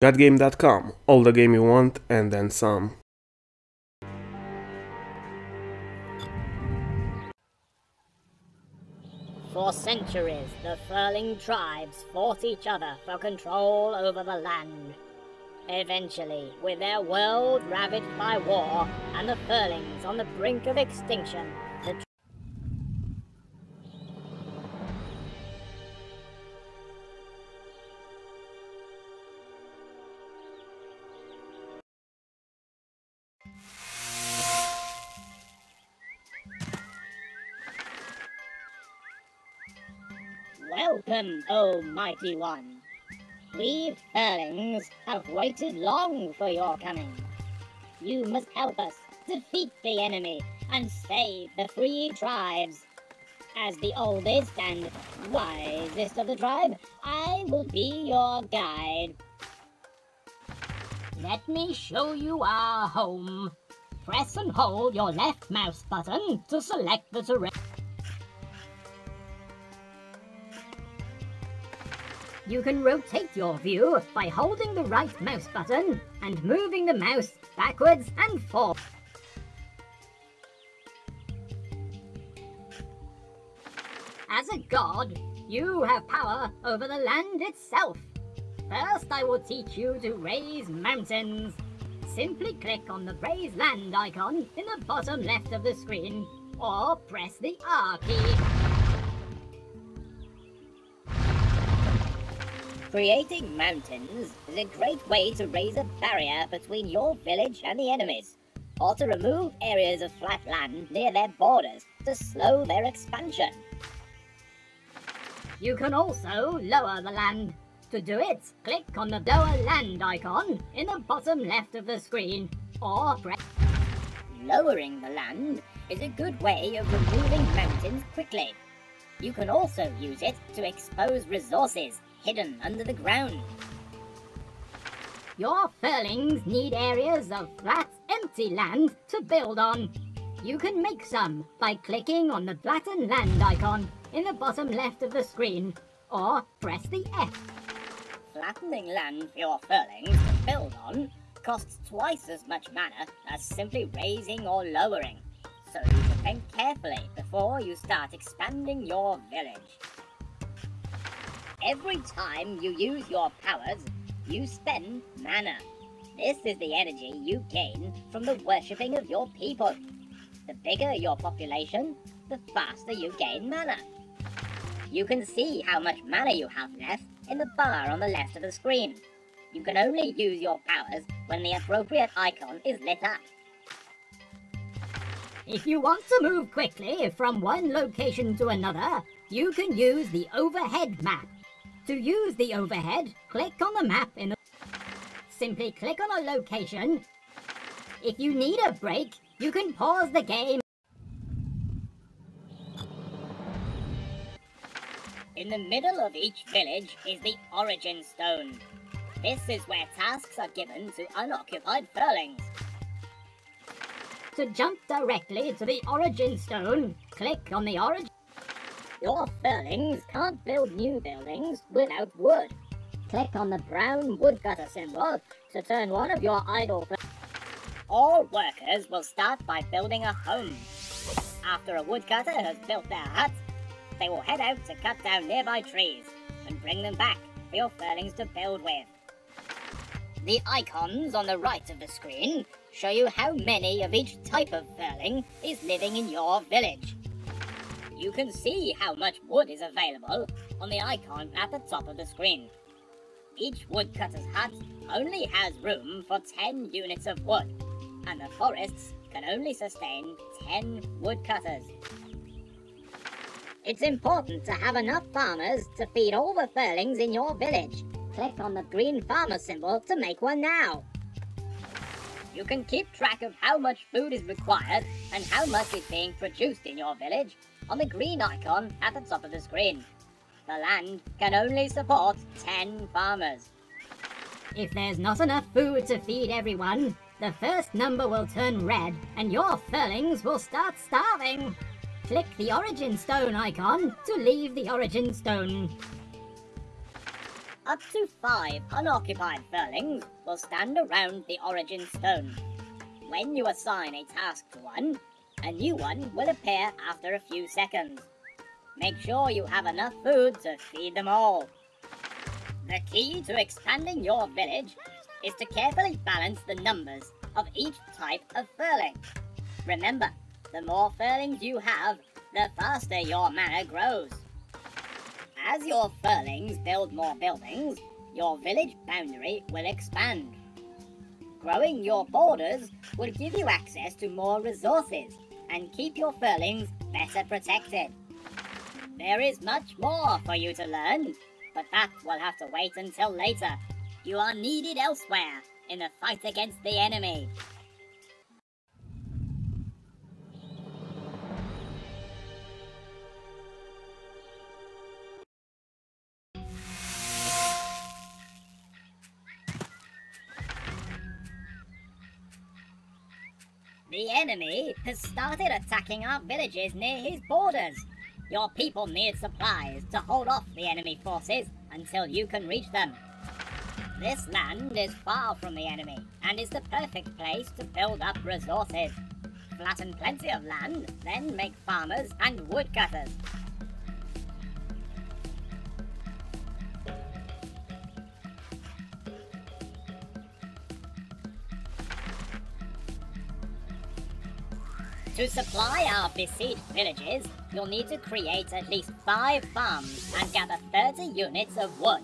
Petgame.com, all the game you want and then some. For centuries, the Furling tribes fought each other for control over the land. Eventually, with their world ravaged by war and the Furlings on the brink of extinction, the Welcome, O mighty one. We Furlings have waited long for your coming. You must help us defeat the enemy and save the free tribes. As the oldest and wisest of the tribe, I will be your guide. Let me show you our home. Press and hold your left mouse button to select the terrain. You can rotate your view by holding the right mouse button and moving the mouse backwards and forwards. As a god, you have power over the land itself. First, I will teach you to raise mountains. Simply click on the raise land icon in the bottom left of the screen, or press the R key. Creating mountains is a great way to raise a barrier between your village and the enemies, or to remove areas of flat land near their borders to slow their expansion. You can also lower the land. To do it, click on the lower land icon in the bottom left of the screen, or press. Lowering the land is a good way of removing mountains quickly. You can also use it to expose resources hidden under the ground. Your Furlings need areas of flat, empty land to build on. You can make some by clicking on the flatten land icon in the bottom left of the screen, or press the F. Flattening land for your Furlings to build on costs twice as much mana as simply raising or lowering, so you should think carefully before you start expanding your village. Every time you use your powers, you spend mana. This is the energy you gain from the worshipping of your people. The bigger your population, the faster you gain mana. You can see how much mana you have left in the bar on the left of the screen. You can only use your powers when the appropriate icon is lit up. If you want to move quickly from one location to another, you can use the overhead map. To use the overhead, click on the map in the... Simply click on a location. If you need a break, you can pause the game. In the middle of each village is the Origin Stone. This is where tasks are given to unoccupied Furlings. To jump directly to the Origin Stone, click on the Origin... Your Furlings can't build new buildings without wood. Click on the brown woodcutter symbol to turn one of your idle... All workers will start by building a home. After a woodcutter has built their hut, they will head out to cut down nearby trees and bring them back for your Furlings to build with. The icons on the right of the screen show you how many of each type of Furling is living in your village. You can see how much wood is available on the icon at the top of the screen. Each woodcutter's hut only has room for 10 units of wood, and the forests can only sustain 10 woodcutters. It's important to have enough farmers to feed all the Furlings in your village. Click on the green farmer symbol to make one now. You can keep track of how much food is required and how much is being produced in your village on the green icon at the top of the screen. The land can only support 10 farmers. If there's not enough food to feed everyone, the first number will turn red and your Furlings will start starving. Click the Origin Stone icon to leave the Origin Stone. Up to 5 unoccupied furlings will stand around the origin stone. When you assign a task to one, a new one will appear after a few seconds. Make sure you have enough food to feed them all. The key to expanding your village is to carefully balance the numbers of each type of furling. Remember, the more furlings you have, the faster your manor grows. As your furlings build more buildings, your village boundary will expand. Growing your borders will give you access to more resources and keep your furlings better protected. There is much more for you to learn, but that will have to wait until later. You are needed elsewhere in the fight against the enemy. The enemy has started attacking our villages near his borders. Your people need supplies to hold off the enemy forces until you can reach them. This land is far from the enemy and is the perfect place to build up resources. Flatten plenty of land, then make farmers and woodcutters. To supply our besieged villages, you'll need to create at least 5 farms and gather 30 units of wood.